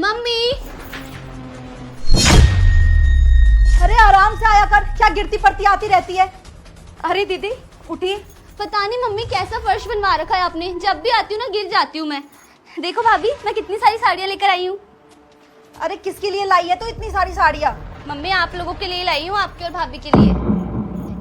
Mummy. अरे आराम से आया कर, क्या गिरती पड़ती आती रहती है। अरे दीदी उठिए। पता नहीं मम्मी कैसा फर्श बनवा रखा है आपने, जब भी आती हूँ ना गिर जाती हूँ मैं। देखो भाभी, मैं कितनी सारी साड़ियाँ लेकर आई हूँ। अरे किसके लिए लाई है तो इतनी सारी साड़ियाँ? मम्मी आप लोगों के लिए लाई हूँ, आपके और भाभी के लिए।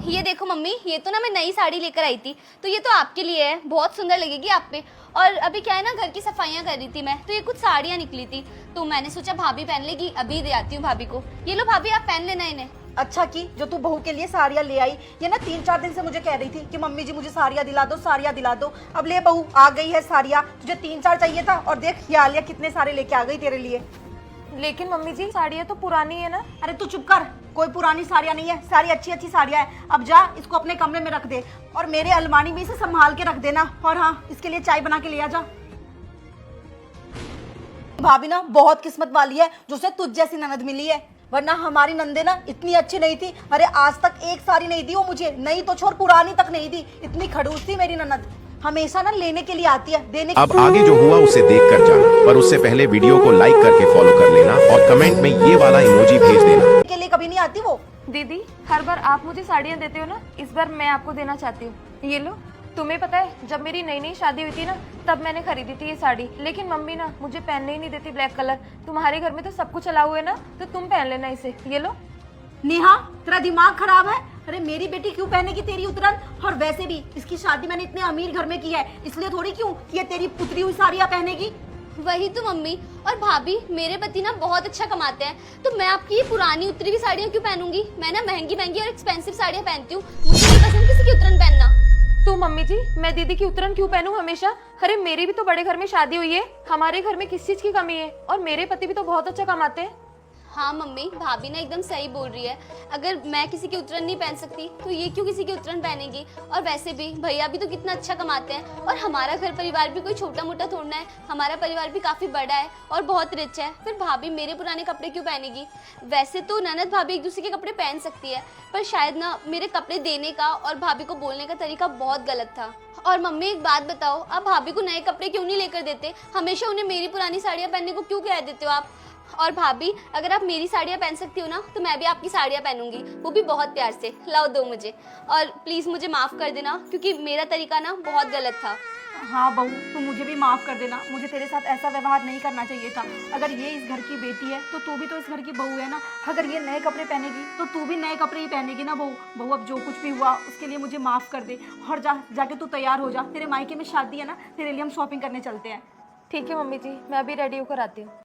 ये देखो मम्मी, ये तो ना मैं नई साड़ी लेकर आई थी, तो ये तो आपके लिए है, बहुत सुंदर लगेगी आप पे। और अभी क्या है ना, घर की सफाइयाँ कर रही थी मैं, तो ये कुछ साड़ियाँ निकली थी, तो मैंने सोचा भाभी पहन लेगी, अभी दे आती हूँ भाभी को। ये लो भाभी, आप पहन लेना इन्हें। अच्छा की जो तू बहू के लिए साड़ियाँ ले आई। ये ना 3-4 दिन से मुझे कह रही थी कि मम्मी जी मुझे साड़ियाँ दिला दो, साड़ियाँ दिला दो। अब ले बहू, आ गई है साड़ियाँ। तुझे 3-4 चाहिए था और देख ये आलिया कितने सारे लेके आ गई तेरे लिए। लेकिन मम्मी जी साड़ियाँ तो पुरानी है ना। अरे तू चुप कर, कोई पुरानी साड़ियाँ नहीं है, सारी अच्छी अच्छी साड़ियाँ है। अब जा इसको अपने कमरे में रख दे और मेरे अलमारी में इसे संभाल के रख देना। और हाँ, इसके लिए चाय बना के ले आ जा। भाभी ना बहुत किस्मत वाली है जो उसे तुझ जैसी ननद मिली है, वरना हमारी नंदे ना इतनी अच्छी नहीं थी। अरे आज तक एक साड़ी नहीं दी वो मुझे, नहीं तो छोड़ पुरानी तक नहीं दी। इतनी खड़ूस थी मेरी ननद, हमेशा ना लेने के लिए आती है, देने। अब आगे जो हुआ उसे देख कर जाना, पर उससे पहले वीडियो को लाइक करके फॉलो कर लेना और कमेंट में ये वाला इमोजी भेज देना। के लिए कभी नहीं आती वो। दीदी हर बार आप मुझे साड़ियाँ देते हो ना, इस बार मैं आपको देना चाहती हूँ। ये लो। तुम्हें पता है जब मेरी नई नई शादी हुई थी ना, तब मैंने खरीदी थी ये साड़ी, लेकिन मम्मी ना मुझे पहनने ही नहीं देती ब्लैक कलर। तुम्हारे घर में तो सब कुछ अलाउ है ना, तो तुम पहन लेना इसे। ये लो। नेहा तेरा दिमाग खराब है। अरे मेरी बेटी क्यों पहनेगी तेरी उतरन? और वैसे भी इसकी शादी मैंने इतने अमीर घर में की है, इसलिए थोड़ी क्यों कि ये तेरी पुतरी हुई साड़ियाँ पहनेगी। वही तो मम्मी और भाभी, मेरे पति ना बहुत अच्छा कमाते हैं, तो मैं आपकी ये पुरानी उतरी हुई साड़ियाँ क्यों पहनूंगी? मैं ना महंगी महंगी और एक्सपेंसिव साड़ियाँ पहनती हूँ, मुझे नहीं पसंद किसी की उतरन पहनना। तो मम्मी जी मैं दीदी की उतरन क्यों पहनूं हमेशा? अरे मेरी भी तो बड़े घर में शादी हुई है, हमारे घर में किस चीज की कमी है? और मेरे पति भी तो बहुत अच्छा कमाते हैं। हाँ मम्मी, भाभी ना एकदम सही बोल रही है। अगर मैं किसी की उतरन नहीं पहन सकती तो ये क्यों किसी की उतरन पहनेगी? और वैसे भी भैया भी तो कितना अच्छा कमाते हैं, और हमारा घर परिवार भी कोई छोटा मोटा थोड़ा है, हमारा परिवार भी काफी बड़ा है और बहुत रिच है। फिर भाभी मेरे पुराने कपड़े क्यों पहनेगी? वैसे तो ननद भाभी एक दूसरे के कपड़े पहन सकती है, पर शायद ना मेरे कपड़े देने का और भाभी को बोलने का तरीका बहुत गलत था। और मम्मी एक बात बताओ, आप भाभी को नए कपड़े क्यों नहीं लेकर देते? हमेशा उन्हें मेरी पुरानी साड़ियाँ पहनने को क्यों कह देते हो आप? और भाभी अगर आप मेरी साड़ियाँ पहन सकती हो ना, तो मैं भी आपकी साड़ियाँ पहनूंगी, वो भी बहुत प्यार से। लाओ दो मुझे, और प्लीज मुझे माफ कर देना, क्योंकि मेरा तरीका ना बहुत गलत था। हाँ बहू, तू मुझे भी माफ कर देना, मुझे तेरे साथ ऐसा व्यवहार नहीं करना चाहिए था। अगर ये इस घर की बेटी है तो तू भी तो इस घर की बहू है ना। अगर ये नए कपड़े पहनेगी तो तू भी नए कपड़े ही पहनेगी ना बहू। बहू अब जो कुछ भी हुआ उसके लिए मुझे माफ कर दे, और जाके तू तैयार हो जा, तेरे मायके में शादी है ना, तेरे लिए हम शॉपिंग करने चलते हैं। ठीक है मम्मी जी, मैं अभी रेडी होकर आती हूँ।